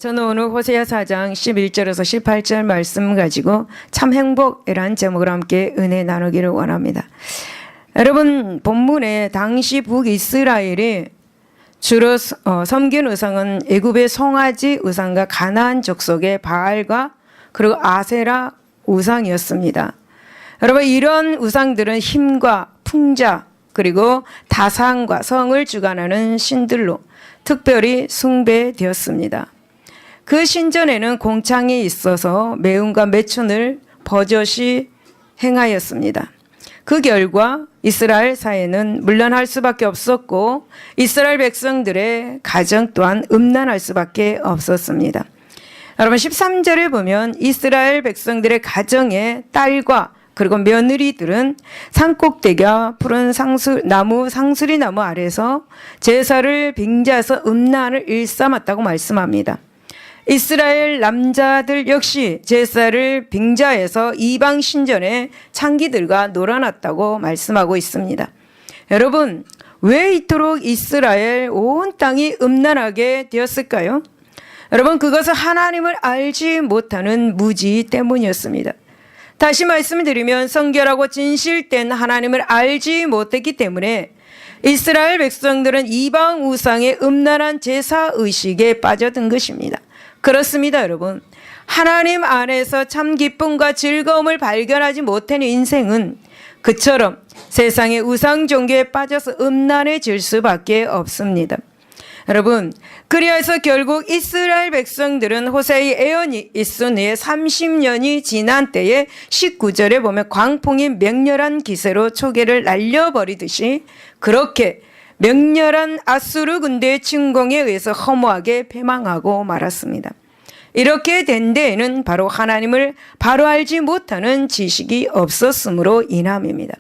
저는 오늘 호세아 4장 11절에서 18절 말씀 가지고 참 행복이라는 제목으로 함께 은혜 나누기를 원합니다. 여러분, 본문에 당시 북이스라엘이 주로 섬긴 우상은 애굽의 송아지 우상과 가나안 족속의 바알과 그리고 아세라 우상이었습니다. 여러분, 이런 우상들은 힘과 풍자 그리고 다산과 성을 주관하는 신들로 특별히 숭배되었습니다. 그 신전에는 공창이 있어서 매운과 매춘을 버젓이 행하였습니다. 그 결과 이스라엘 사회는 물러날 수밖에 없었고 이스라엘 백성들의 가정 또한 음란할 수밖에 없었습니다. 여러분 13절에 보면 이스라엘 백성들의 가정의 딸과 그리고 며느리들은 산꼭대기와 푸른 상수리 나무 아래서 제사를 빙자해서 음란을 일삼았다고 말씀합니다. 이스라엘 남자들 역시 제사를 빙자해서 이방 신전의 창기들과 놀아났다고 말씀하고 있습니다. 여러분, 왜 이토록 이스라엘 온 땅이 음란하게 되었을까요? 여러분, 그것은 하나님을 알지 못하는 무지 때문이었습니다. 다시 말씀드리면 성결하고 진실된 하나님을 알지 못했기 때문에 이스라엘 백성들은 이방 우상의 음란한 제사 의식에 빠져든 것입니다. 그렇습니다, 여러분. 하나님 안에서 참 기쁨과 즐거움을 발견하지 못한 인생은 그처럼 세상의 우상 종교에 빠져서 음란해질 수밖에 없습니다. 여러분, 그리하여서 결국 이스라엘 백성들은 호세아의 예언이 있은 후에 30년이 지난 때에 19절에 보면 광풍이 맹렬한 기세로 초계를 날려버리듯이 그렇게 맹렬한 아수르 군대의 침공에 의해서 허무하게 패망하고 말았습니다. 이렇게 된 데에는 바로 하나님을 바로 알지 못하는 지식이 없었으므로 인함입니다.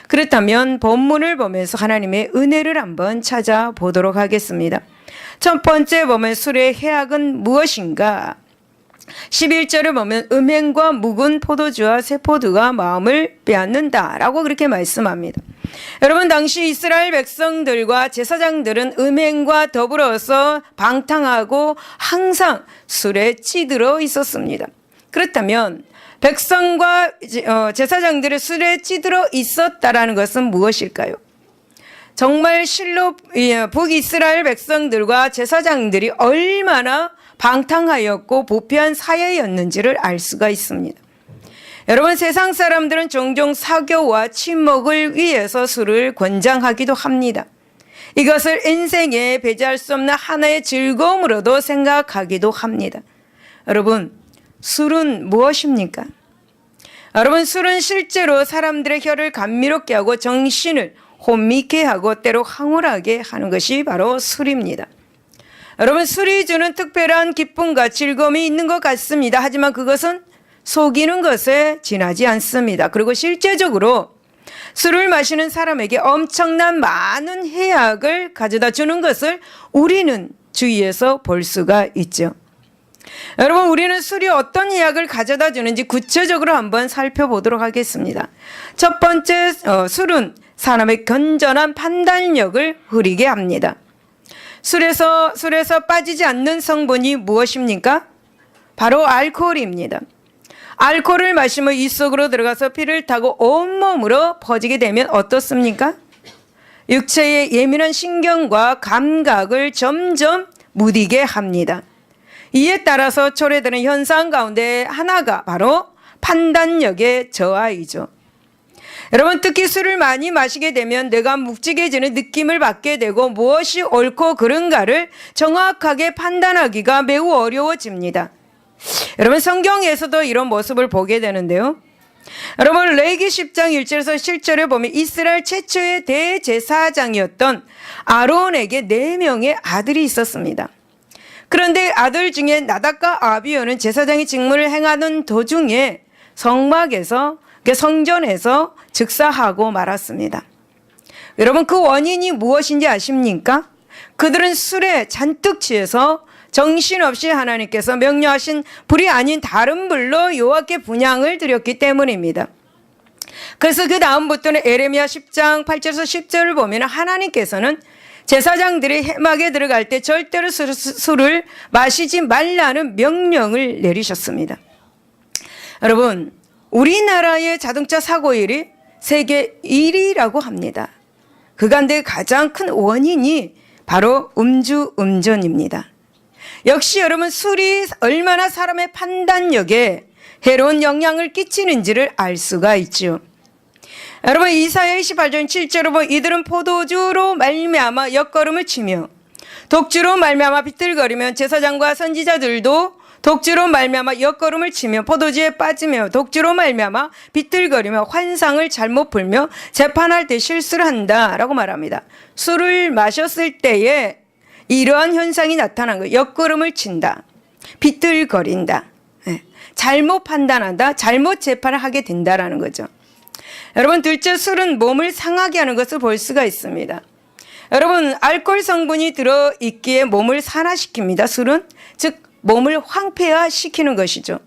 그렇다면 본문을 보면서 하나님의 은혜를 한번 찾아보도록 하겠습니다. 첫 번째 보면 술의 해악은 무엇인가? 11절을 보면 음행과 묵은 포도주와 새 포도가 마음을 빼앗는다 라고 그렇게 말씀합니다. 여러분, 당시 이스라엘 백성들과 제사장들은 음행과 더불어서 방탕하고 항상 술에 찌들어 있었습니다. 그렇다면 백성과 제사장들의 술에 찌들어 있었다라는 것은 무엇일까요? 정말 실로 북이스라엘 백성들과 제사장들이 얼마나 방탕하였고 부패한 사회였는지를 알 수가 있습니다. 여러분, 세상 사람들은 종종 사교와 친목을 위해서 술을 권장하기도 합니다. 이것을 인생에 배제할 수 없는 하나의 즐거움으로도 생각하기도 합니다. 여러분, 술은 무엇입니까? 여러분, 술은 실제로 사람들의 혀를 감미롭게 하고 정신을 혼미케 하고 때로 황홀하게 하는 것이 바로 술입니다. 여러분, 술이 주는 특별한 기쁨과 즐거움이 있는 것 같습니다. 하지만 그것은 속이는 것에 지나지 않습니다. 그리고 실제적으로 술을 마시는 사람에게 엄청난 많은 해악을 가져다 주는 것을 우리는 주위에서 볼 수가 있죠. 여러분, 우리는 술이 어떤 해악을 가져다 주는지 구체적으로 한번 살펴보도록 하겠습니다. 첫 번째, 술은 사람의 건전한 판단력을 흐리게 합니다. 술에서 빠지지 않는 성분이 무엇입니까? 바로 알코올입니다. 알코올을 마시면 입 속으로 들어가서 피를 타고 온몸으로 퍼지게 되면 어떻습니까? 육체의 예민한 신경과 감각을 점점 무디게 합니다. 이에 따라서 초래되는 현상 가운데 하나가 바로 판단력의 저하이죠. 여러분, 특히 술을 많이 마시게 되면 내가 묵직해지는 느낌을 받게 되고 무엇이 옳고 그른가를 정확하게 판단하기가 매우 어려워집니다. 여러분, 성경에서도 이런 모습을 보게 되는데요. 여러분, 레위기 10장 1절에서 7절에 보면 이스라엘 최초의 대제사장이었던 아론에게 4명의 아들이 있었습니다. 그런데 아들 중에 나답과 아비후는 제사장의 직무를 행하는 도중에 성전에서 즉사하고 말았습니다. 여러분, 그 원인이 무엇인지 아십니까? 그들은 술에 잔뜩 취해서 정신없이 하나님께서 명령하신 불이 아닌 다른 불로 여호와께 분향을 드렸기 때문입니다. 그래서 그 다음부터는 에레미야 10장 8절에서 10절을 보면 하나님께서는 제사장들이 회막에 들어갈 때 절대로 술을 마시지 말라는 명령을 내리셨습니다. 여러분, 우리나라의 자동차 사고율이 세계 1위라고 합니다. 그 가운데 가장 큰 원인이 바로 음주운전입니다. 역시 여러분, 술이 얼마나 사람의 판단력에 해로운 영향을 끼치는지를 알 수가 있죠. 여러분, 이사야 28장 7절로 보면 이들은 포도주로 말미암아 옆걸음을 치며 독주로 말미암아 비틀거리며 제사장과 선지자들도 독주로 말미암아 옆걸음을 치며 포도주에 빠지며 독주로 말미암아 비틀거리며 환상을 잘못 풀며 재판할 때 실수를 한다라고 말합니다. 술을 마셨을 때에 이러한 현상이 나타난 거예요. 옆걸음을 친다, 비틀거린다, 잘못 판단한다, 잘못 재판을 하게 된다라는 거죠. 여러분, 둘째, 술은 몸을 상하게 하는 것을 볼 수가 있습니다. 여러분, 알코올 성분이 들어있기에 몸을 산화시킵니다. 술은 즉 몸을 황폐화시키는 것이죠.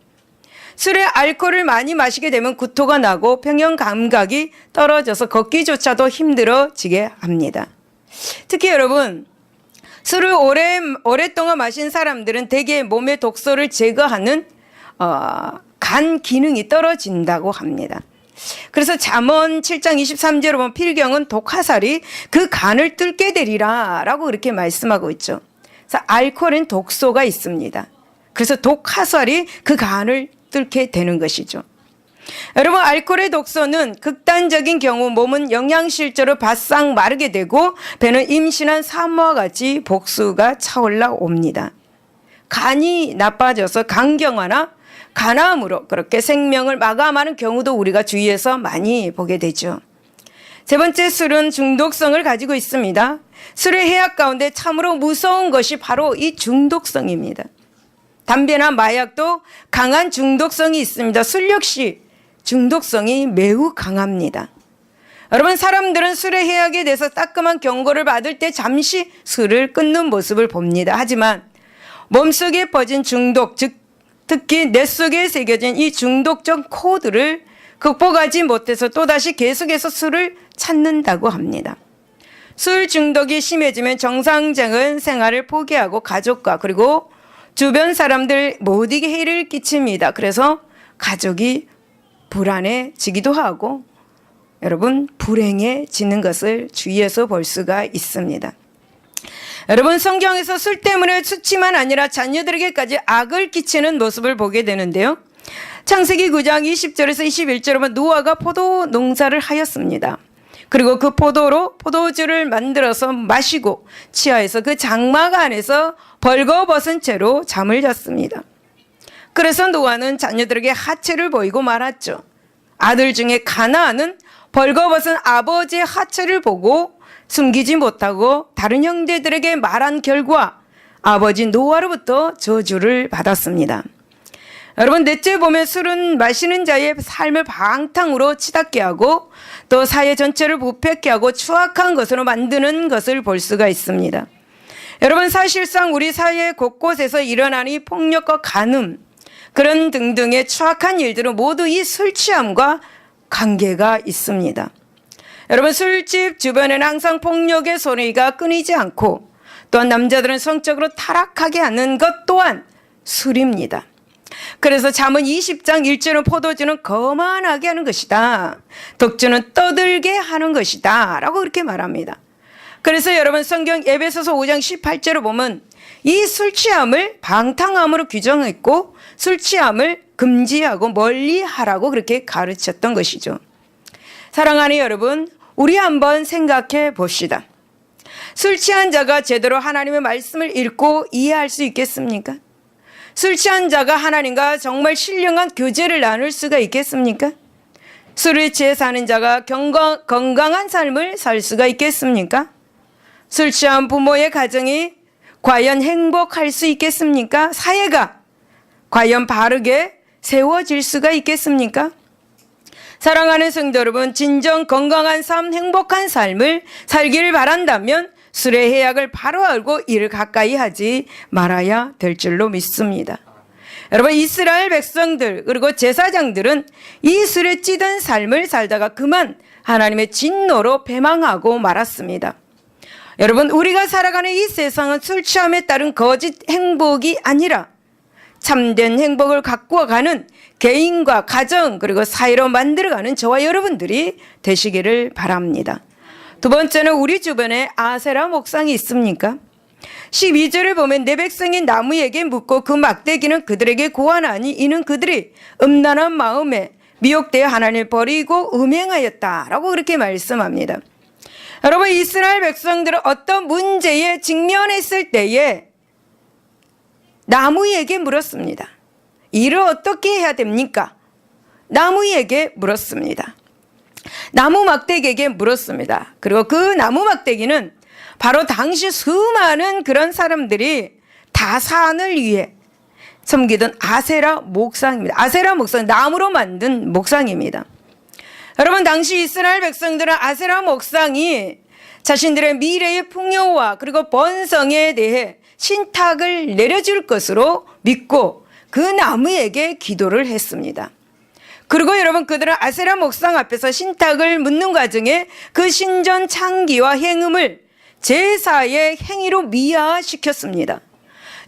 술에 알코올을 많이 마시게 되면 구토가 나고 평형 감각이 떨어져서 걷기조차도 힘들어지게 합니다. 특히 여러분, 술을 오랫동안 마신 사람들은 대개 몸의 독소를 제거하는 간 기능이 떨어진다고 합니다. 그래서 잠언 7장 23절에 보면 필경은 독화살이 그 간을 뚫게 되리라 라고 그렇게 말씀하고 있죠. 그래서 알코올엔 독소가 있습니다. 그래서 독화살이 그 간을 뚫게 되는 것이죠. 여러분, 알코올의 독소는 극단적인 경우 몸은 영양실조로 바싹 마르게 되고 배는 임신한 산모와 같이 복수가 차올라 옵니다. 간이 나빠져서 간경화나 간암으로 그렇게 생명을 마감하는 경우도 우리가 주위에서 많이 보게 되죠. 세 번째, 술은 중독성을 가지고 있습니다. 술의 해악 가운데 참으로 무서운 것이 바로 이 중독성입니다. 담배나 마약도 강한 중독성이 있습니다. 술 역시 중독성이 매우 강합니다. 여러분, 사람들은 술의 해악에 대해서 따끔한 경고를 받을 때 잠시 술을 끊는 모습을 봅니다. 하지만 몸속에 퍼진 중독, 즉 특히 뇌 속에 새겨진 이 중독적 코드를 극복하지 못해서 또다시 계속해서 술을 찾는다고 합니다. 술 중독이 심해지면 정상적인 생활을 포기하고 가족과 그리고 주변 사람들 모두에게 해를 끼칩니다. 그래서 가족이 불안해지기도 하고 여러분, 불행해지는 것을 주위에서 볼 수가 있습니다. 여러분, 성경에서 술 때문에 수치만 아니라 자녀들에게까지 악을 끼치는 모습을 보게 되는데요. 창세기 9장 20절에서 21절에 보면 노아가 포도 농사를 하였습니다. 그리고 그 포도로 포도주를 만들어서 마시고 치하에서 그 장막 안에서 벌거벗은 채로 잠을 잤습니다. 그래서 노아는 자녀들에게 하체를 보이고 말았죠. 아들 중에 가나안은 벌거벗은 아버지의 하체를 보고 숨기지 못하고 다른 형제들에게 말한 결과 아버지 노아로부터 저주를 받았습니다. 여러분, 넷째 보면 술은 마시는 자의 삶을 방탕으로 치닫게 하고 또 사회 전체를 부패케 하고 추악한 것으로 만드는 것을 볼 수가 있습니다. 여러분, 사실상 우리 사회 곳곳에서 일어나는 폭력과 간음, 그런 등등의 추악한 일들은 모두 이 술 취함과 관계가 있습니다. 여러분, 술집 주변에는 항상 폭력의 소리가 끊이지 않고 또한 남자들은 성적으로 타락하게 하는 것 또한 술입니다. 그래서 잠언 20장 1절은 포도주는 거만하게 하는 것이다, 독주는 떠들게 하는 것이다 라고 그렇게 말합니다. 그래서 여러분, 성경 에베소서 5장 18절을 보면 이 술 취함을 방탕함으로 규정했고 술 취함을 금지하고 멀리하라고 그렇게 가르쳤던 것이죠. 사랑하는 여러분, 우리 한번 생각해 봅시다. 술 취한 자가 제대로 하나님의 말씀을 읽고 이해할 수 있겠습니까? 술 취한 자가 하나님과 정말 신령한 교제를 나눌 수가 있겠습니까? 술에 취해 사는 자가 건강한 삶을 살 수가 있겠습니까? 술 취한 부모의 가정이 과연 행복할 수 있겠습니까? 사회가 과연 바르게 세워질 수가 있겠습니까? 사랑하는 성도 여러분, 진정 건강한 삶, 행복한 삶을 살기를 바란다면 술의 해악을 바로 알고 이를 가까이 하지 말아야 될 줄로 믿습니다. 여러분, 이스라엘 백성들 그리고 제사장들은 이 술에 찌든 삶을 살다가 그만 하나님의 진노로 패망하고 말았습니다. 여러분, 우리가 살아가는 이 세상은 술 취함에 따른 거짓 행복이 아니라 참된 행복을 가꾸어가는 개인과 가정 그리고 사회로 만들어가는 저와 여러분들이 되시기를 바랍니다. 두 번째는 우리 주변에 아세라 목상이 있습니까? 12절을 보면 내 백성이 나무에게 묻고 그 막대기는 그들에게 고하나니 이는 그들이 음란한 마음에 미혹되어 하나님을 버리고 음행하였다라고 그렇게 말씀합니다. 여러분, 이스라엘 백성들은 어떤 문제에 직면했을 때에 나무에게 물었습니다. 일을 어떻게 해야 됩니까? 나무에게 물었습니다. 나무 막대기에게 물었습니다. 그리고 그 나무 막대기는 바로 당시 수많은 그런 사람들이 다산을 위해 섬기던 아세라 목상입니다. 아세라 목상, 나무로 만든 목상입니다. 여러분, 당시 이스라엘 백성들은 아세라 목상이 자신들의 미래의 풍요와 그리고 번성에 대해 신탁을 내려줄 것으로 믿고 그 나무에게 기도를 했습니다. 그리고 여러분, 그들은 아세라 목상 앞에서 신탁을 묻는 과정에 그 신전 창기와 행음을 제사의 행위로 미화시켰습니다.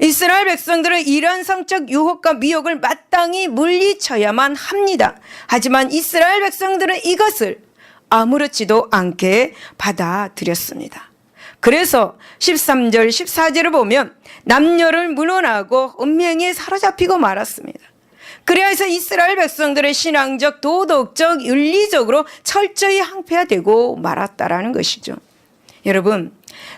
이스라엘 백성들은 이러한 성적 유혹과 미혹을 마땅히 물리쳐야만 합니다. 하지만 이스라엘 백성들은 이것을 아무렇지도 않게 받아들였습니다. 그래서 13절, 14절을 보면 남녀를 문혼하고 음행에 사로잡히고 말았습니다. 그래서 이스라엘 백성들의 신앙적, 도덕적, 윤리적으로 철저히 항폐화되고 말았다라는 것이죠. 여러분,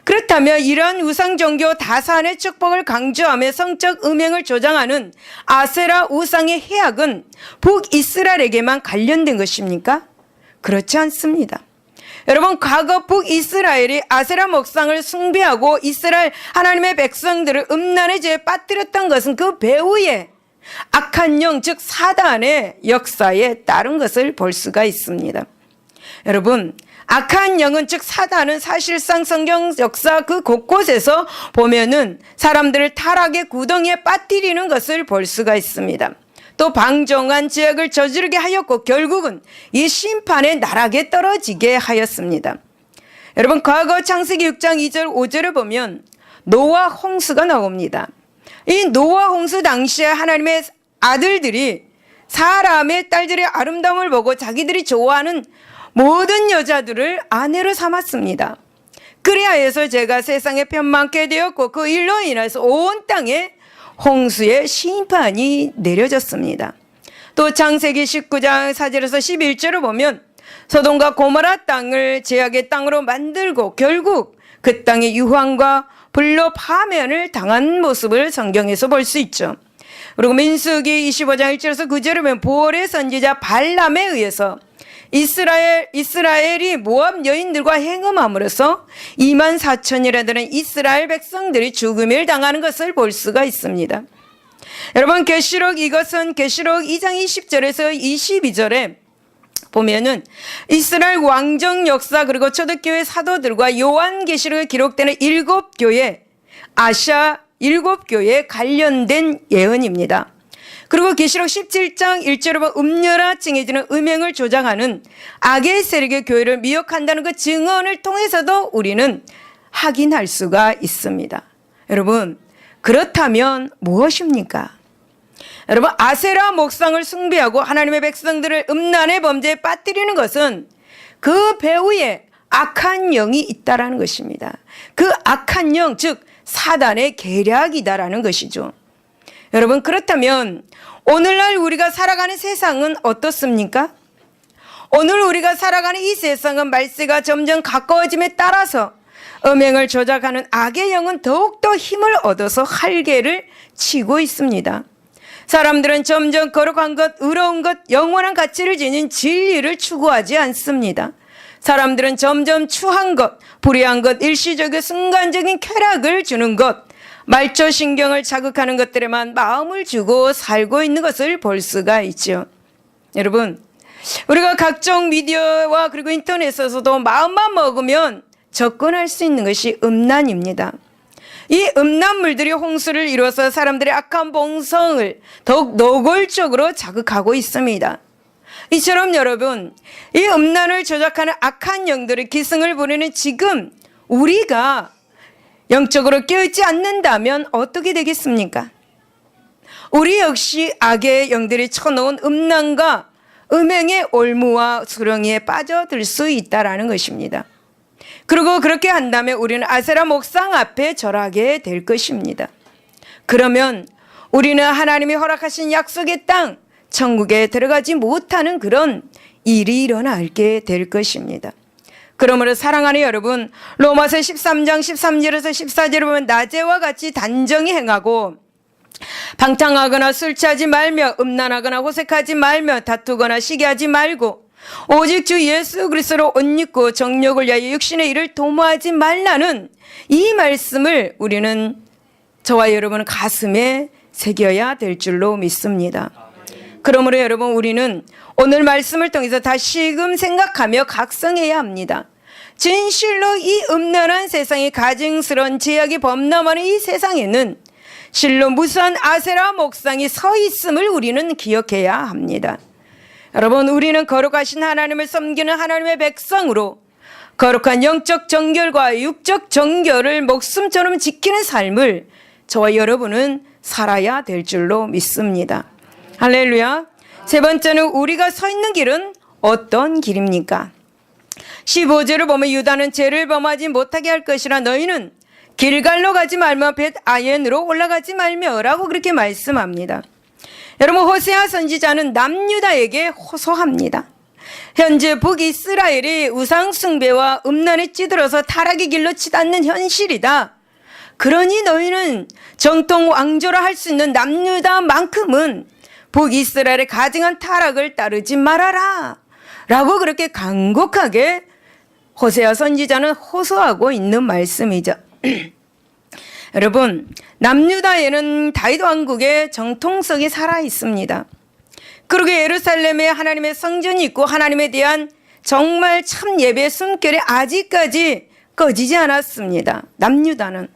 그렇다면 이러한 우상 종교 다산의 축복을 강조하며 성적 음행을 조장하는 아세라 우상의 해악은 북이스라엘에게만 관련된 것입니까? 그렇지 않습니다. 여러분, 과거 북이스라엘이 아세라 목상을 숭배하고 이스라엘 하나님의 백성들을 음란의 죄에 빠뜨렸던 것은 그 배후에 악한 영, 즉 사단의 역사에 따른 것을 볼 수가 있습니다. 여러분, 악한 영은 즉 사단은 사실상 성경 역사 그 곳곳에서 보면은 사람들을 타락의 구덩이에 빠뜨리는 것을 볼 수가 있습니다. 또 방종한 죄악을 저지르게 하였고 결국은 이 심판의 나락에 떨어지게 하였습니다. 여러분, 과거 창세기 6장 2절 5절을 보면 노아 홍수가 나옵니다. 이 노아 홍수 당시에 하나님의 아들들이 사람의 딸들의 아름다움을 보고 자기들이 좋아하는 모든 여자들을 아내로 삼았습니다. 그래야 해서 제가 세상에 편만케 되었고 그 일로 인해서 온 땅에 홍수의 심판이 내려졌습니다. 또 창세기 19장 4절에서 11절을 보면 소돔과 고모라 땅을 죄악의 땅으로 만들고 결국 그 땅의 유황과 불로 파면을 당한 모습을 성경에서 볼 수 있죠. 그리고 민수기 25장 1절에서 9절을 보면 보올의 선지자 발람에 의해서 이스라엘이 모압 여인들과 행음함으로써 24,000이라 되는 이스라엘 백성들이 죽음을 당하는 것을 볼 수가 있습니다. 여러분, 이것은 계시록 2장 20절에서 22절에 보면은 이스라엘 왕정 역사 그리고 초대교회 사도들과 요한계시록에 기록되는 7교회, 아시아 7교회에 관련된 예언입니다. 그리고 계시록 17장 1절에 보면 음녀라 칭해지는 음행을 조장하는 악의 세력의 교회를 미혹한다는 그 증언을 통해서도 우리는 확인할 수가 있습니다. 여러분, 그렇다면 무엇입니까? 여러분, 아세라 목상을 숭배하고 하나님의 백성들을 음란의 범죄에 빠뜨리는 것은 그 배후에 악한 영이 있다라는 것입니다. 그 악한 영, 즉 사단의 계략이다라는 것이죠. 여러분, 그렇다면 오늘날 우리가 살아가는 세상은 어떻습니까? 오늘 우리가 살아가는 이 세상은 말세가 점점 가까워짐에 따라서 음행을 조작하는 악의 영은 더욱더 힘을 얻어서 활개를 치고 있습니다. 사람들은 점점 거룩한 것, 의로운 것, 영원한 가치를 지닌 진리를 추구하지 않습니다. 사람들은 점점 추한 것, 불의한 것, 일시적인 순간적인 쾌락을 주는 것, 말초신경을 자극하는 것들에만 마음을 주고 살고 있는 것을 볼 수가 있죠. 여러분, 우리가 각종 미디어와 그리고 인터넷에서도 마음만 먹으면 접근할 수 있는 것이 음란입니다. 이 음란물들이 홍수를 이루어서 사람들의 악한 본성을 더욱 노골적으로 자극하고 있습니다. 이처럼 여러분, 이 음란을 조작하는 악한 영들의 기승을 부리는 지금 우리가 영적으로 깨어있지 않는다면 어떻게 되겠습니까? 우리 역시 악의 영들이 쳐놓은 음란과 음행의 올무와 수렁이에 빠져들 수 있다라는 것입니다. 그리고 그렇게 한다면 우리는 아세라 목상 앞에 절하게 될 것입니다. 그러면 우리는 하나님이 허락하신 약속의 땅, 천국에 들어가지 못하는 그런 일이 일어나게 될 것입니다. 그러므로 사랑하는 여러분, 로마서 13장 13절에서 14절에 보면 낮에와 같이 단정히 행하고 방탕하거나 술 취하지 말며 음란하거나 호색하지 말며 다투거나 시기하지 말고 오직 주 예수 그리스도로 옷 입고 정욕을 위하여 육신의 일을 도모하지 말라는 이 말씀을 우리는 저와 여러분은 가슴에 새겨야 될 줄로 믿습니다. 그러므로 여러분, 우리는 오늘 말씀을 통해서 다시금 생각하며 각성해야 합니다. 진실로 이 음란한 세상이 가증스러운 제약이 범람하는 이 세상에는 실로 무수한 아세라 목상이 서 있음을 우리는 기억해야 합니다. 여러분, 우리는 거룩하신 하나님을 섬기는 하나님의 백성으로 거룩한 영적 정결과 육적 정결을 목숨처럼 지키는 삶을 저와 여러분은 살아야 될 줄로 믿습니다. 할렐루야. 세 번째는 우리가 서 있는 길은 어떤 길입니까? 15절을 보면 유다는 죄를 범하지 못하게 할 것이라 너희는 길갈로 가지 말며 벳 아yen으로 올라가지 말며 라고 그렇게 말씀합니다. 여러분, 호세아 선지자는 남유다에게 호소합니다. 현재 북이스라엘이 우상숭배와 음란에 찌들어서 타락의 길로 치닫는 현실이다. 그러니 너희는 정통 왕조라 할 수 있는 남유다만큼은 북이스라엘의 가증한 타락을 따르지 말아라 라고 그렇게 간곡하게 호세아 선지자는 호소하고 있는 말씀이죠. 여러분, 남유다에는 다윗 왕국의 정통성이 살아 있습니다. 그리고 예루살렘에 하나님의 성전이 있고 하나님에 대한 정말 참 예배 숨결이 아직까지 꺼지지 않았습니다. 남유다는.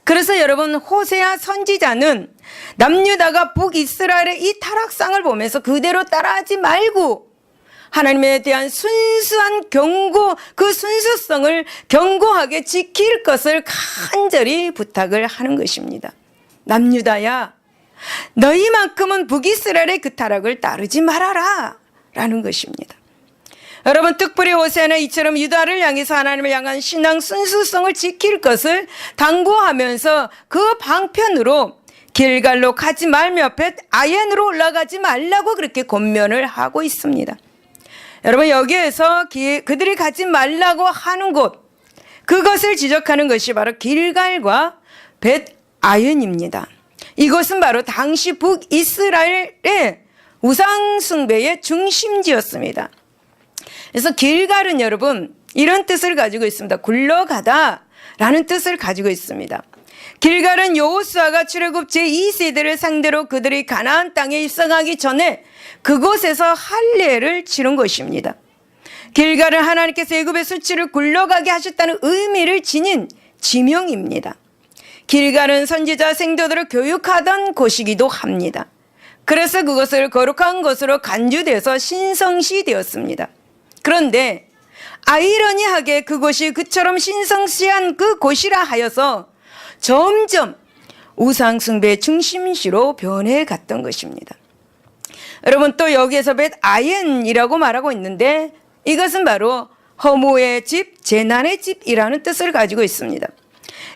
그래서 여러분, 호세아 선지자는 남유다가 북이스라엘의 이 타락상을 보면서 그대로 따라하지 말고 하나님에 대한 순수한 경고, 그 순수성을 견고하게 지킬 것을 간절히 부탁을 하는 것입니다. 남유다야, 너희만큼은 북이스라엘의 그 타락을 따르지 말아라 라는 것입니다. 여러분, 특별히 호세아는 이처럼 유다를 향해서 하나님을 향한 신앙 순수성을 지킬 것을 당부하면서 그 방편으로 길갈로 가지 말며 벳 아yen으로 올라가지 말라고 그렇게 권면을 하고 있습니다. 여러분, 여기에서 그들이 가지 말라고 하는 곳, 그것을 지적하는 것이 바로 길갈과 벳 아yen입니다. 이것은 바로 당시 북이스라엘의 우상숭배의 중심지였습니다. 그래서 길갈은 여러분 이런 뜻을 가지고 있습니다. 굴러가다 라는 뜻을 가지고 있습니다. 길갈은 여호수아가 출애굽 제2세대를 상대로 그들이 가나안 땅에 입성하기 전에 그곳에서 할례를 치른 것입니다. 길갈은 하나님께서 애굽의 수치를 굴러가게 하셨다는 의미를 지닌 지명입니다. 길갈은 선지자 생도들을 교육하던 곳이기도 합니다. 그래서 그것을 거룩한 것으로 간주돼서 신성시 되었습니다. 그런데 아이러니하게 그곳이 그처럼 신성시한 그 곳이라 하여서 점점 우상숭배의 중심시로 변해갔던 것입니다. 여러분, 또 여기에서 벳 아yen이라고 말하고 있는데 이것은 바로 허무의 집, 재난의 집이라는 뜻을 가지고 있습니다.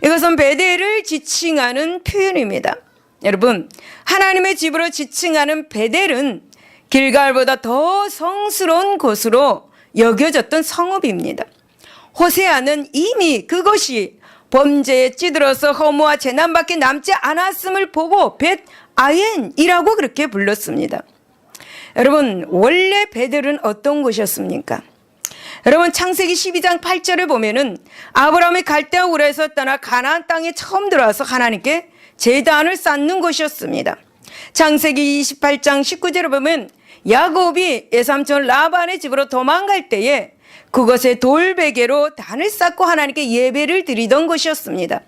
이것은 베델을 지칭하는 표현입니다. 여러분, 하나님의 집으로 지칭하는 베델은 길갈보다 더 성스러운 곳으로 여겨졌던 성읍입니다. 호세아는 이미 그것이 범죄에 찌들어서 허무와 재난밖에 남지 않았음을 보고 벳 아yen이라고 그렇게 불렀습니다. 여러분, 원래 베델은 어떤 곳이었습니까? 여러분, 창세기 12장 8절을 보면은 아브라함이 갈대아 우르에서 떠나 가나안 땅에 처음 들어와서 하나님께 제단을 쌓는 곳이었습니다. 창세기 28장 19절을 보면 야곱이 외삼촌 라반의 집으로 도망갈 때에 그것에 돌베개로 단을 쌓고 하나님께 예배를 드리던 곳이었습니다.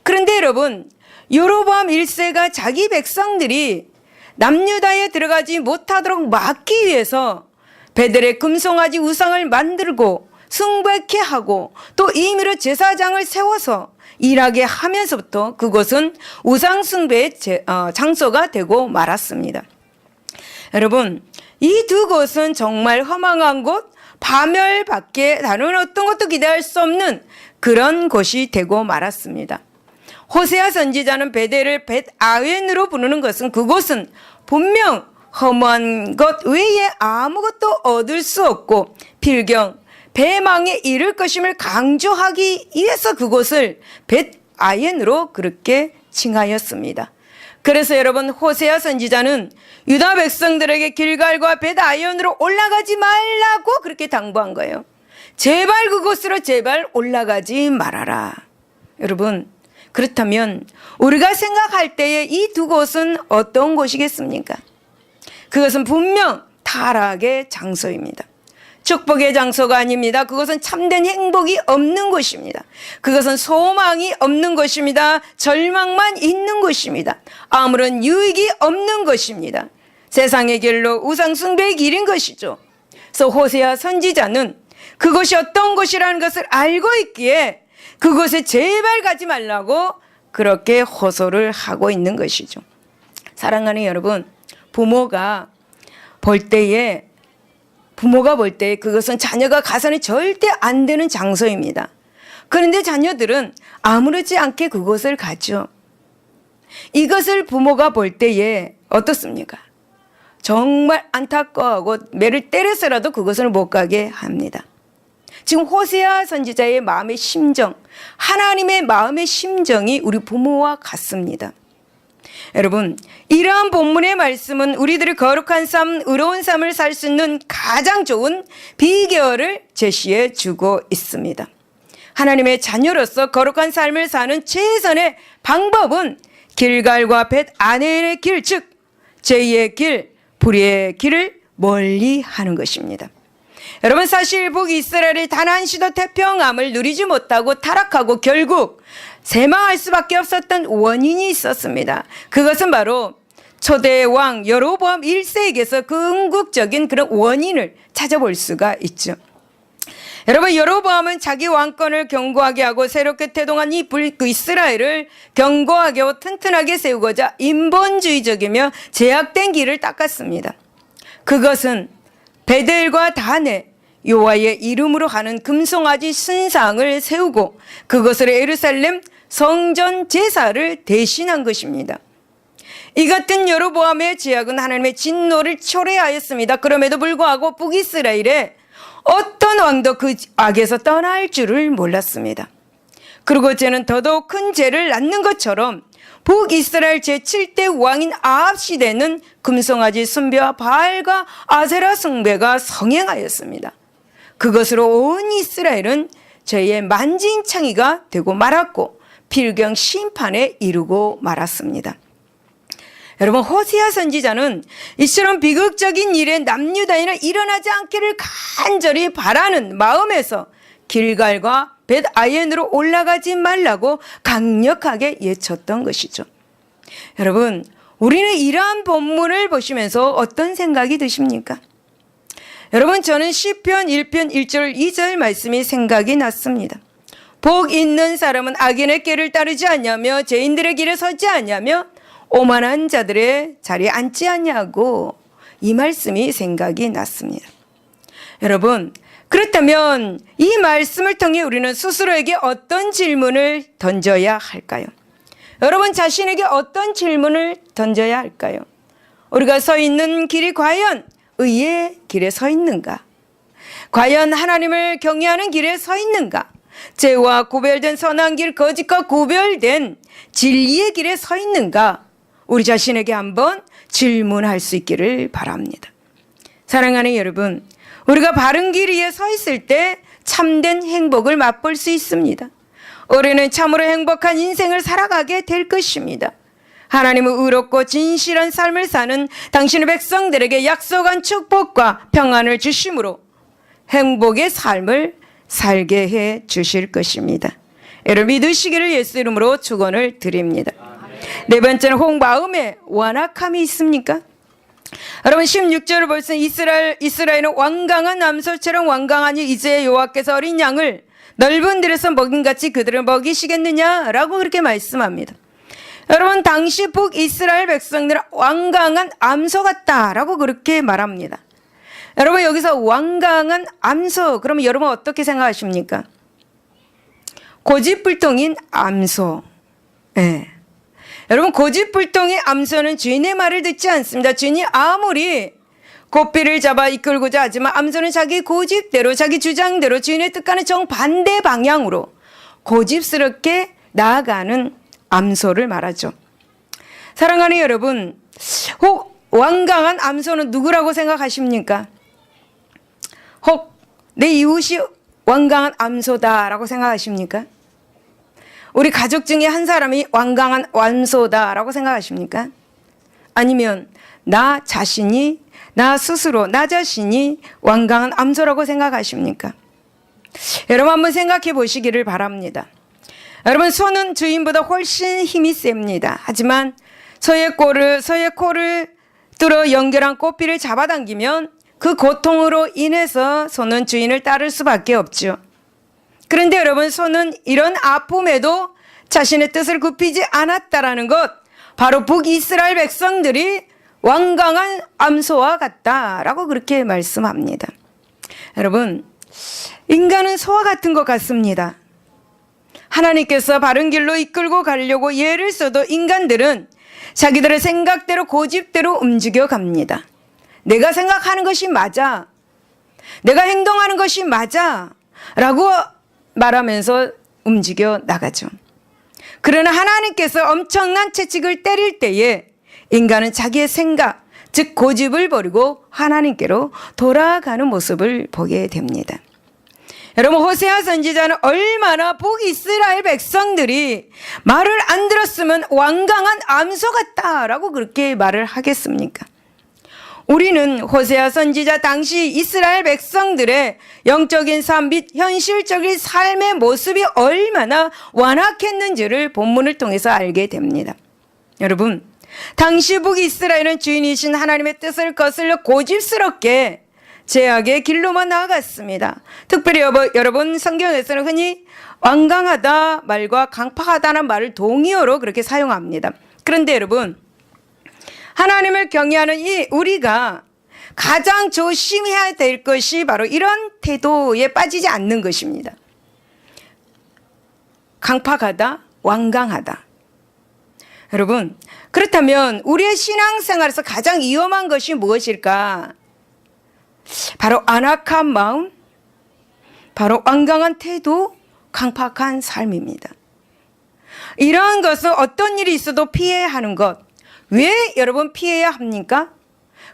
그런데 여러분, 여로보암 1세가 자기 백성들이 남유다에 들어가지 못하도록 막기 위해서 베델에 금송아지 우상을 만들고 승백케 하고 또 임의로 제사장을 세워서 일하게 하면서부터 그곳은 우상 숭배의 장소가 되고 말았습니다. 여러분, 이 두 곳은 정말 허망한 곳, 파멸밖에 다른 어떤 것도 기대할 수 없는 그런 곳이 되고 말았습니다. 호세아 선지자는 베델을 벳아웬으로 부르는 것은 그곳은 분명 험한 것 외에 아무것도 얻을 수 없고 필경 배망에 이를 것임을 강조하기 위해서 그곳을 벳아웬으로 그렇게 칭하였습니다. 그래서 여러분, 호세아 선지자는 유다 백성들에게 길갈과 벳아웬으로 올라가지 말라고 그렇게 당부한 거예요. 제발 그곳으로 제발 올라가지 말아라. 여러분, 그렇다면 우리가 생각할 때에 이 두 곳은 어떤 곳이겠습니까? 그것은 분명 타락의 장소입니다. 축복의 장소가 아닙니다. 그것은 참된 행복이 없는 곳입니다. 그것은 소망이 없는 곳입니다. 절망만 있는 곳입니다. 아무런 유익이 없는 곳입니다. 세상의 길로 우상 숭배의 길인 것이죠. 그래서 호세아 선지자는 그것이 어떤 곳이라는 것을 알고 있기에 그곳에 제발 가지 말라고 그렇게 호소를 하고 있는 것이죠. 사랑하는 여러분, 부모가 볼 때에 그것은 자녀가 가서는 절대 안 되는 장소입니다. 그런데 자녀들은 아무렇지 않게 그곳을 가죠. 이것을 부모가 볼 때에 어떻습니까? 정말 안타까워하고 매를 때려서라도 그것을 못 가게 합니다. 지금 호세아 선지자의 마음의 심정, 하나님의 마음의 심정이 우리 부모와 같습니다. 여러분, 이러한 본문의 말씀은 우리들이 거룩한 삶, 의로운 삶을 살 수 있는 가장 좋은 비결을 제시해 주고 있습니다. 하나님의 자녀로서 거룩한 삶을 사는 최선의 방법은 길갈과 벳아웬의 길, 즉 제2의 길, 불의의 길을 멀리 하는 것입니다. 여러분, 사실 북이스라엘이 단 한 시도 태평함을 누리지 못하고 타락하고 결국 쇠망할 수밖에 없었던 원인이 있었습니다. 그것은 바로 초대 왕 여로보암 1세에게서 궁극적인 그런 원인을 찾아볼 수가 있죠. 여러분, 여로보암은 자기 왕권을 견고하게 하고 새롭게 태동한 이 북이스라엘을 견고하게 하고 튼튼하게 세우고자 인본주의적이며 제약된 길을 닦았습니다. 그것은 베델과 단에 여호와의 이름으로 하는 금송아지 순상을 세우고 그것으로 예루살렘 성전 제사를 대신한 것입니다. 이 같은 여로보암의 죄악은 하나님의 진노를 초래하였습니다. 그럼에도 불구하고 북이스라엘에 어떤 왕도 그 악에서 떠날 줄을 몰랐습니다. 그리고 죄는 더더욱 큰 죄를 낳는 것처럼 북이스라엘 제7대 왕인 아합 시대는 금송아지 숭배와 바알과 아세라 숭배가 성행하였습니다. 그것으로 온 이스라엘은 죄의 만진창이가 되고 말았고 필경 심판에 이르고 말았습니다. 여러분, 호세아 선지자는 이처럼 비극적인 일에 남유다인은 일어나지 않기를 간절히 바라는 마음에서 길갈과 벳아웬으로 올라가지 말라고 강력하게 외쳤던 것이죠. 여러분, 우리는 이러한 본문을 보시면서 어떤 생각이 드십니까? 여러분, 저는 시편 1편 1절 2절 말씀이 생각이 났습니다. 복 있는 사람은 악인의 길을 따르지 않냐며 죄인들의 길에 서지 않냐며 오만한 자들의 자리에 앉지 않냐고 이 말씀이 생각이 났습니다. 여러분, 그렇다면 이 말씀을 통해 우리는 스스로에게 어떤 질문을 던져야 할까요? 여러분, 자신에게 어떤 질문을 던져야 할까요? 우리가 서 있는 길이 과연 의의 길에 서 있는가? 과연 하나님을 경외하는 길에 서 있는가? 죄와 구별된 선한 길, 거짓과 구별된 진리의 길에 서 있는가? 우리 자신에게 한번 질문할 수 있기를 바랍니다. 사랑하는 여러분, 우리가 바른 길 위에 서 있을 때 참된 행복을 맛볼 수 있습니다. 우리는 참으로 행복한 인생을 살아가게 될 것입니다. 하나님은 의롭고 진실한 삶을 사는 당신의 백성들에게 약속한 축복과 평안을 주심으로 행복의 삶을 살게 해 주실 것입니다. 여러분, 믿으시기를 예수 이름으로 축원을 드립니다. 네 번째는 혹 마음에 완악함이 있습니까? 여러분 16절을 벌써 이스라엘은 완강한 암소처럼 완강하니 이제 여호와께서 어린 양을 넓은 들에서 먹인같이 그들을 먹이시겠느냐라고 그렇게 말씀합니다. 여러분 당시 북이스라엘 백성들은 완강한 암소 같다라고 그렇게 말합니다. 여러분 여기서 완강한 암소, 그러면 여러분 어떻게 생각하십니까? 고집불통인 암소. 네. 여러분 고집불통의 암소는 주인의 말을 듣지 않습니다. 주인이 아무리 고삐를 잡아 이끌고자 하지만 암소는 자기 고집대로 자기 주장대로 주인의 뜻과는 정반대 방향으로 고집스럽게 나아가는 암소를 말하죠. 사랑하는 여러분, 혹 완강한 암소는 누구라고 생각하십니까? 혹 내 이웃이 완강한 암소다라고 생각하십니까? 우리 가족 중에 한 사람이 완강한 암소다라고 생각하십니까? 아니면 나 자신이, 나 스스로, 나 자신이 완강한 암소라고 생각하십니까? 여러분 한번 생각해 보시기를 바랍니다. 여러분 소는 주인보다 훨씬 힘이 셉니다. 하지만 소의 코를 뚫어 연결한 꼬피를 잡아당기면 그 고통으로 인해서 소는 주인을 따를 수밖에 없죠. 그런데 여러분 소는 이런 아픔에도 자신의 뜻을 굽히지 않았다라는 것, 바로 북이스라엘 백성들이 완강한 암소와 같다라고 그렇게 말씀합니다. 여러분 인간은 소와 같은 것 같습니다. 하나님께서 바른 길로 이끌고 가려고 예를 써도 인간들은 자기들의 생각대로 고집대로 움직여 갑니다. 내가 생각하는 것이 맞아, 내가 행동하는 것이 맞아 라고 말하면서 움직여 나가죠. 그러나 하나님께서 엄청난 채찍을 때릴 때에 인간은 자기의 생각, 즉 고집을 버리고 하나님께로 돌아가는 모습을 보게 됩니다. 여러분 호세아 선지자는 얼마나 북이스라엘 백성들이 말을 안 들었으면 완강한 암소 같다라고 그렇게 말을 하겠습니까? 우리는 호세아 선지자 당시 이스라엘 백성들의 영적인 삶 및 현실적인 삶의 모습이 얼마나 완악했는지를 본문을 통해서 알게 됩니다. 여러분 당시 북이스라엘은 주인이신 하나님의 뜻을 거슬러 고집스럽게 죄악의 길로만 나아갔습니다. 특별히 여러분 성경에서는 흔히 완강하다 말과 강팍하다는 말을 동의어로 그렇게 사용합니다. 그런데 여러분 하나님을 경외하는 우리가 가장 조심해야 될 것이 바로 이런 태도에 빠지지 않는 것입니다. 강팍하다, 완강하다. 여러분 그렇다면 우리의 신앙생활에서 가장 위험한 것이 무엇일까? 바로 안악한 마음, 바로 완강한 태도, 강팍한 삶입니다. 이러한 것은 어떤 일이 있어도 피해야 하는 것. 왜 여러분 피해야 합니까?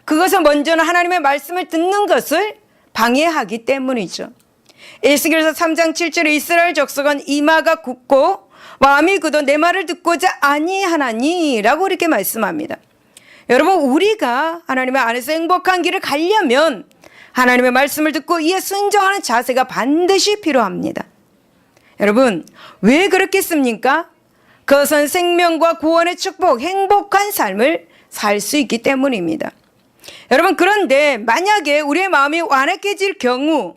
그것은 먼저는 하나님의 말씀을 듣는 것을 방해하기 때문이죠. 에스겔서 3장 7절에 이스라엘 족속은 이마가 굳고 마음이 굳어 내 말을 듣고자 아니하나니 라고 이렇게 말씀합니다. 여러분 우리가 하나님의 안에서 행복한 길을 가려면 하나님의 말씀을 듣고 이에 순종하는 자세가 반드시 필요합니다. 여러분 왜 그렇겠습니까? 그것은 생명과 구원의 축복, 행복한 삶을 살 수 있기 때문입니다. 여러분 그런데 만약에 우리의 마음이 완악해질 경우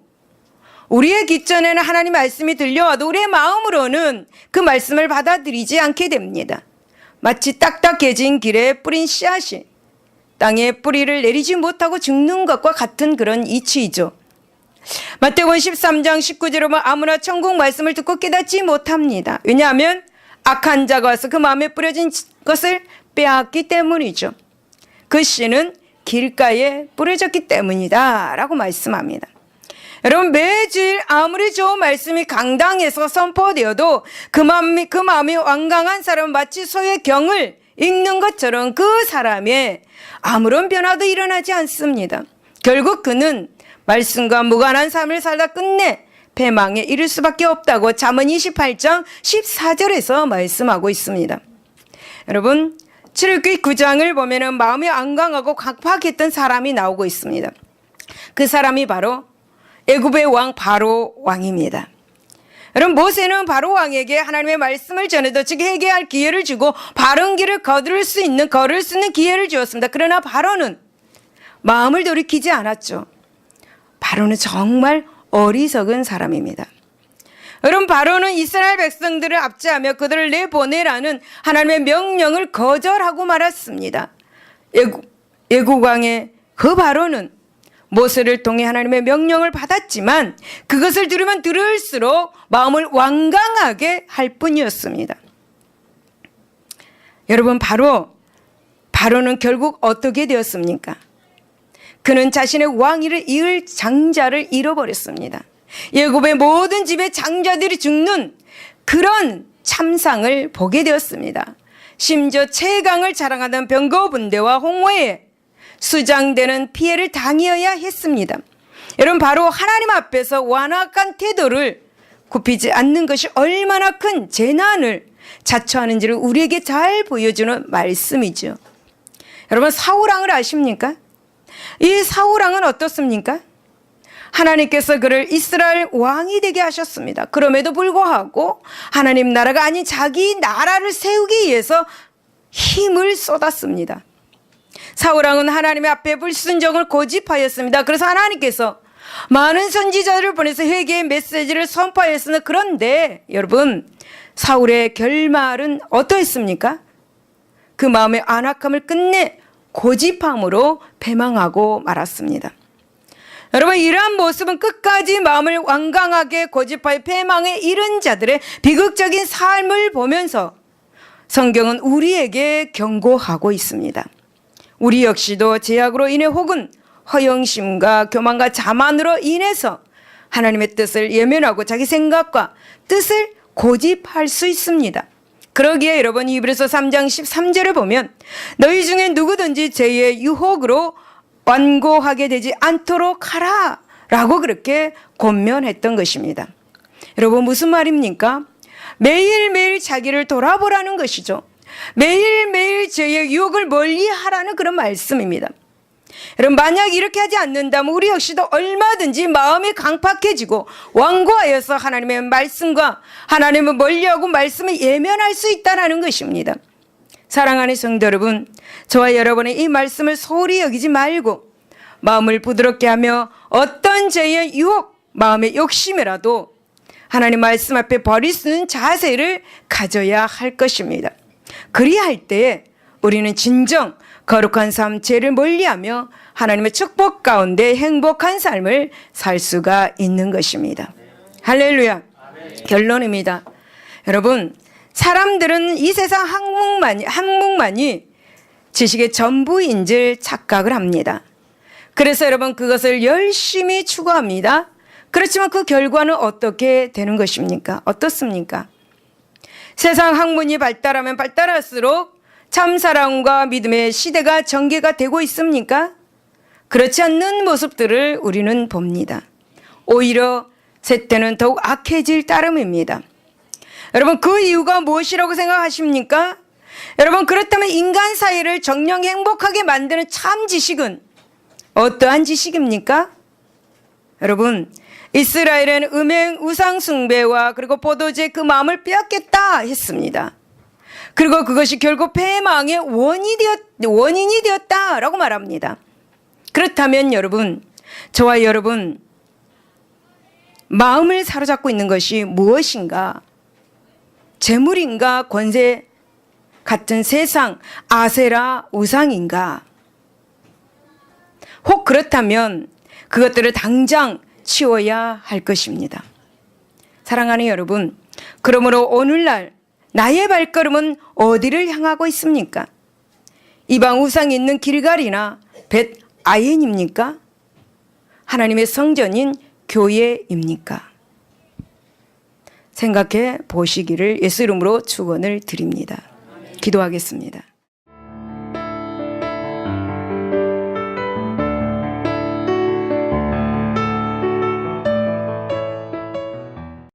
우리의 귓전에는 하나님 말씀이 들려와도 우리의 마음으로는 그 말씀을 받아들이지 않게 됩니다. 마치 딱딱해진 길에 뿌린 씨앗이 땅에 뿌리를 내리지 못하고 죽는 것과 같은 그런 이치이죠. 마태복음 13장 19절에 보면 아무나 천국 말씀을 듣고 깨닫지 못합니다. 왜냐하면 악한 자가 와서 그 마음에 뿌려진 것을 빼앗기 때문이죠. 그 씨는 길가에 뿌려졌기 때문이다 라고 말씀합니다. 여러분 매주일 아무리 좋은 말씀이 강당에서 선포되어도 그 마음이 완강한 사람은 마치 소의 경을 읽는 것처럼 그 사람의 아무런 변화도 일어나지 않습니다. 결국 그는 말씀과 무관한 삶을 살다 끝내 패망에 이를 수밖에 없다고 잠언 28장 14절에서 말씀하고 있습니다. 여러분 출애굽기 9장을 보면은 마음이 완강하고 강팍했던 사람이 나오고 있습니다. 그 사람이 바로 애굽의 왕 바로 왕입니다. 여러분 모세는 바로 왕에게 하나님의 말씀을 전해도 즉 회개할 기회를 주고 바른 길을 걸을 수 있는 기회를 주었습니다. 그러나 바로는 마음을 돌이키지 않았죠. 바로는 정말 어리석은 사람입니다. 여러분, 바로는 이스라엘 백성들을 압제하며 그들을 내보내라는 하나님의 명령을 거절하고 말았습니다. 애국 왕의 그 바로는 모세를 통해 하나님의 명령을 받았지만 그것을 들으면 들을수록 마음을 완강하게 할 뿐이었습니다. 여러분, 바로는 결국 어떻게 되었습니까? 그는 자신의 왕위를 이을 장자를 잃어버렸습니다. 애굽의 모든 집의 장자들이 죽는 그런 참상을 보게 되었습니다. 심지어 최강을 자랑하던 병거 분대와 홍해에 수장되는 피해를 당해야 했습니다. 여러분, 바로 하나님 앞에서 완악한 태도를 굽히지 않는 것이 얼마나 큰 재난을 자초하는지를 우리에게 잘 보여주는 말씀이죠. 여러분, 사울왕을 아십니까? 이 사울왕은 어떻습니까? 하나님께서 그를 이스라엘 왕이 되게 하셨습니다. 그럼에도 불구하고 하나님 나라가 아닌 자기 나라를 세우기 위해서 힘을 쏟았습니다. 사울왕은 하나님의 앞에 불순종을 고집하였습니다. 그래서 하나님께서 많은 선지자들을 보내서 회개의 메시지를 선포하였으나, 그런데 여러분, 사울의 결말은 어떠했습니까? 그 마음의 안악함을 끝내 고집함으로 패망하고 말았습니다. 여러분, 이러한 모습은 끝까지 마음을 완강하게 고집하여 패망에 이른 자들의 비극적인 삶을 보면서 성경은 우리에게 경고하고 있습니다. 우리 역시도 죄악으로 인해 혹은 허영심과 교만과 자만으로 인해서 하나님의 뜻을 예면하고 자기 생각과 뜻을 고집할 수 있습니다. 그러기에 여러분, 히브리서 3장 13절을 보면 너희 중에 누구든지 죄의 유혹으로 완고하게 되지 않도록 하라 라고 그렇게 권면했던 것입니다. 여러분, 무슨 말입니까? 매일매일 자기를 돌아보라는 것이죠. 매일매일 죄의 유혹을 멀리하라는 그런 말씀입니다. 여러분, 만약 이렇게 하지 않는다면 우리 역시도 얼마든지 마음이 강팍해지고 완고하여서 하나님의 말씀과 하나님을 멀리하고 말씀을 예면할 수 있다는 것입니다. 사랑하는 성도 여러분, 저와 여러분의 이 말씀을 소홀히 여기지 말고 마음을 부드럽게 하며 어떤 죄의 유혹, 마음의 욕심이라도 하나님 말씀 앞에 버릴 수 있는 자세를 가져야 할 것입니다. 그리할 때에 우리는 진정 거룩한 삶, 죄를 멀리하며 하나님의 축복 가운데 행복한 삶을 살 수가 있는 것입니다. 할렐루야. 결론입니다. 여러분, 사람들은 이 세상 한몫만이 지식의 전부인 줄 착각을 합니다. 그래서 여러분, 그것을 열심히 추구합니다. 그렇지만 그 결과는 어떻게 되는 것입니까? 어떻습니까? 세상 학문이 발달하면 발달할수록 참사랑과 믿음의 시대가 전개가 되고 있습니까? 그렇지 않는 모습들을 우리는 봅니다. 오히려 세태는 더욱 악해질 따름입니다. 여러분, 그 이유가 무엇이라고 생각하십니까? 여러분, 그렇다면 인간 사회를 정녕 행복하게 만드는 참 지식은 어떠한 지식입니까? 여러분, 이스라엘은 음행 우상 숭배와 그리고 포도주의 그 마음을 빼앗겠다 했습니다. 그리고 그것이 결국 패망의 원인이 되었다라고 말합니다. 그렇다면 여러분, 저와 여러분, 마음을 사로잡고 있는 것이 무엇인가? 재물인가? 권세 같은 세상, 아세라 우상인가? 혹 그렇다면 그것들을 당장 치워야 할 것입니다. 사랑하는 여러분, 그러므로 오늘날 나의 발걸음은 어디를 향하고 있습니까? 이방 우상이 있는 길갈이나 벳아yen입니까? 하나님의 성전인 교회입니까? 생각해 보시기를 예수 이름으로 축원을 드립니다. 기도하겠습니다.